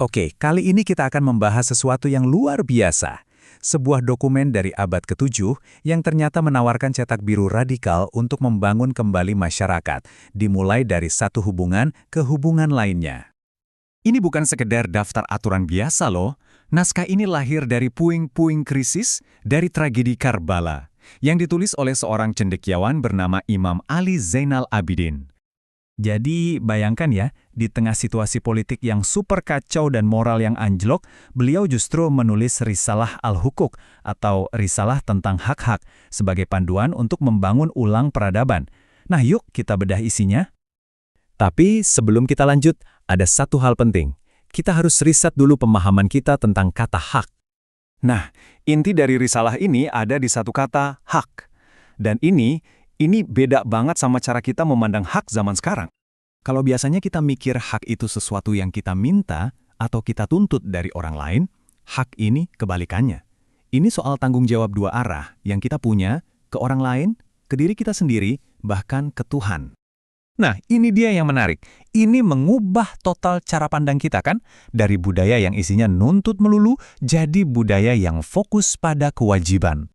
Oke, kali ini kita akan membahas sesuatu yang luar biasa. Sebuah dokumen dari abad ke-7 yang ternyata menawarkan cetak biru radikal untuk membangun kembali masyarakat, dimulai dari satu hubungan ke hubungan lainnya. Ini bukan sekedar daftar aturan biasa loh. Naskah ini lahir dari puing-puing krisis dari tragedi Karbala, yang ditulis oleh seorang cendekiawan bernama Imam Ali Zainal Abidin. Jadi bayangkan ya, di tengah situasi politik yang super kacau dan moral yang anjlok, beliau justru menulis Risalah Al-Hukuk atau Risalah tentang hak-hak sebagai panduan untuk membangun ulang peradaban. Nah yuk kita bedah isinya. Tapi sebelum kita lanjut, ada satu hal penting. Kita harus riset dulu pemahaman kita tentang kata hak. Nah, inti dari risalah ini ada di satu kata, hak. Dan ini beda banget sama cara kita memandang hak zaman sekarang. Kalau biasanya kita mikir hak itu sesuatu yang kita minta atau kita tuntut dari orang lain, hak ini kebalikannya. Ini soal tanggung jawab dua arah yang kita punya ke orang lain, ke diri kita sendiri, bahkan ke Tuhan. Nah, ini dia yang menarik. Ini mengubah total cara pandang kita kan? Dari budaya yang isinya nuntut melulu, jadi budaya yang fokus pada kewajiban.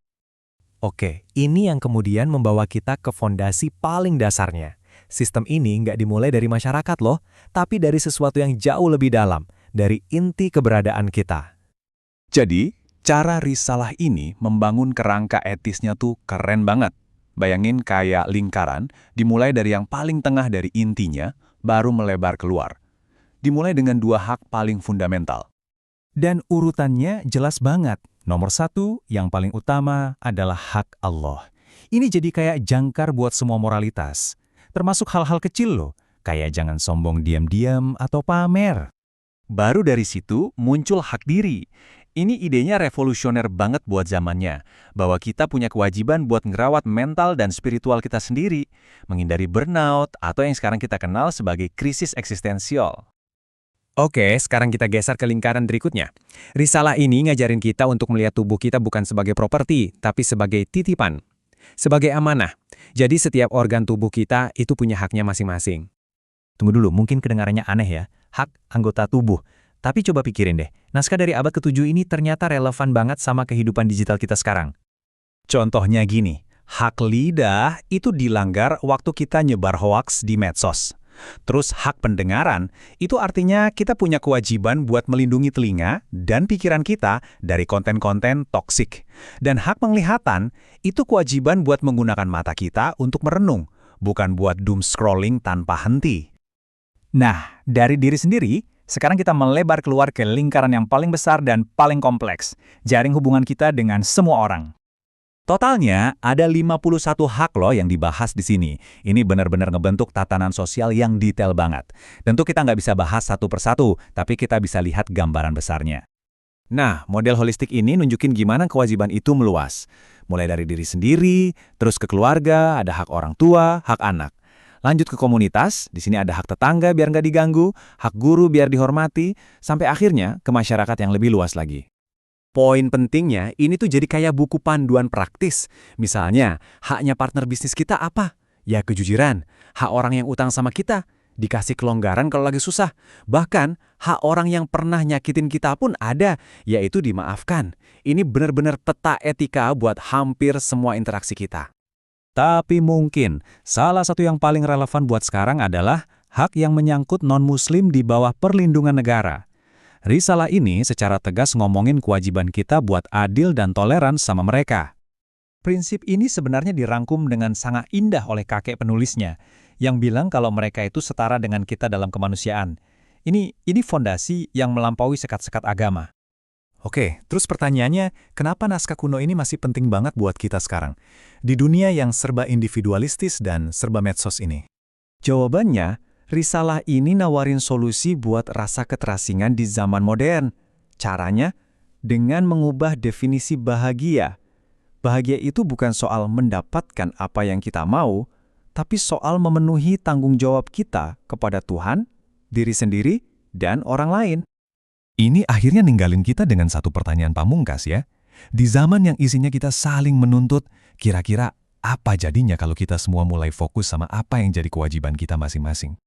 Oke, ini yang kemudian membawa kita ke fondasi paling dasarnya. Sistem ini nggak dimulai dari masyarakat loh, tapi dari sesuatu yang jauh lebih dalam, dari inti keberadaan kita. Jadi, cara risalah ini membangun kerangka etisnya tuh keren banget. Bayangin kayak lingkaran, dimulai dari yang paling tengah dari intinya, baru melebar keluar. Dimulai dengan dua hak paling fundamental. Dan urutannya jelas banget. Nomor satu, yang paling utama adalah hak Allah. Ini jadi kayak jangkar buat semua moralitas. Termasuk hal-hal kecil loh, kayak jangan sombong diam-diam atau pamer. Baru dari situ muncul hak diri. Ini idenya revolusioner banget buat zamannya, bahwa kita punya kewajiban buat ngerawat mental dan spiritual kita sendiri, menghindari burnout atau yang sekarang kita kenal sebagai krisis eksistensial. Oke, sekarang kita geser ke lingkaran berikutnya. Risalah ini ngajarin kita untuk melihat tubuh kita bukan sebagai properti, tapi sebagai titipan. Sebagai amanah. Jadi setiap organ tubuh kita itu punya haknya masing-masing. Tunggu dulu, mungkin kedengarannya aneh ya. Hak anggota tubuh. Tapi coba pikirin deh, naskah dari abad ke-7 ini ternyata relevan banget sama kehidupan digital kita sekarang. Contohnya gini, hak lidah itu dilanggar waktu kita nyebar hoaks di medsos. Terus hak pendengaran, itu artinya kita punya kewajiban buat melindungi telinga dan pikiran kita dari konten-konten toksik. Dan hak penglihatan, itu kewajiban buat menggunakan mata kita untuk merenung, bukan buat doom scrolling tanpa henti. Nah, dari diri sendiri, sekarang kita melebar keluar ke lingkaran yang paling besar dan paling kompleks, jaring hubungan kita dengan semua orang. Totalnya ada 51 hak loh yang dibahas di sini. Ini benar-benar ngebentuk tatanan sosial yang detail banget. Tentu kita nggak bisa bahas satu persatu, tapi kita bisa lihat gambaran besarnya. Nah, model holistik ini nunjukin gimana kewajiban itu meluas. Mulai dari diri sendiri, terus ke keluarga, ada hak orang tua, hak anak. Lanjut ke komunitas, di sini ada hak tetangga biar nggak diganggu, hak guru biar dihormati, sampai akhirnya ke masyarakat yang lebih luas lagi. Poin pentingnya, ini tuh jadi kayak buku panduan praktis. Misalnya, haknya partner bisnis kita apa? Ya kejujuran. Hak orang yang utang sama kita, dikasih kelonggaran kalau lagi susah. Bahkan, hak orang yang pernah nyakitin kita pun ada, yaitu dimaafkan. Ini benar-benar peta etika buat hampir semua interaksi kita. Tapi mungkin, salah satu yang paling relevan buat sekarang adalah hak yang menyangkut non-muslim di bawah perlindungan negara. Risalah ini secara tegas ngomongin kewajiban kita buat adil dan toleran sama mereka. Prinsip ini sebenarnya dirangkum dengan sangat indah oleh kakek penulisnya, yang bilang kalau mereka itu setara dengan kita dalam kemanusiaan. Ini fondasi yang melampaui sekat-sekat agama. Oke, terus pertanyaannya, kenapa naskah kuno ini masih penting banget buat kita sekarang? Di dunia yang serba individualistis dan serba medsos ini. Jawabannya, risalah ini nawarin solusi buat rasa keterasingan di zaman modern. Caranya, dengan mengubah definisi bahagia. Bahagia itu bukan soal mendapatkan apa yang kita mau, tapi soal memenuhi tanggung jawab kita kepada Tuhan, diri sendiri, dan orang lain. Ini akhirnya ninggalin kita dengan satu pertanyaan pamungkas ya. Di zaman yang isinya kita saling menuntut, kira-kira apa jadinya kalau kita semua mulai fokus sama apa yang jadi kewajiban kita masing-masing?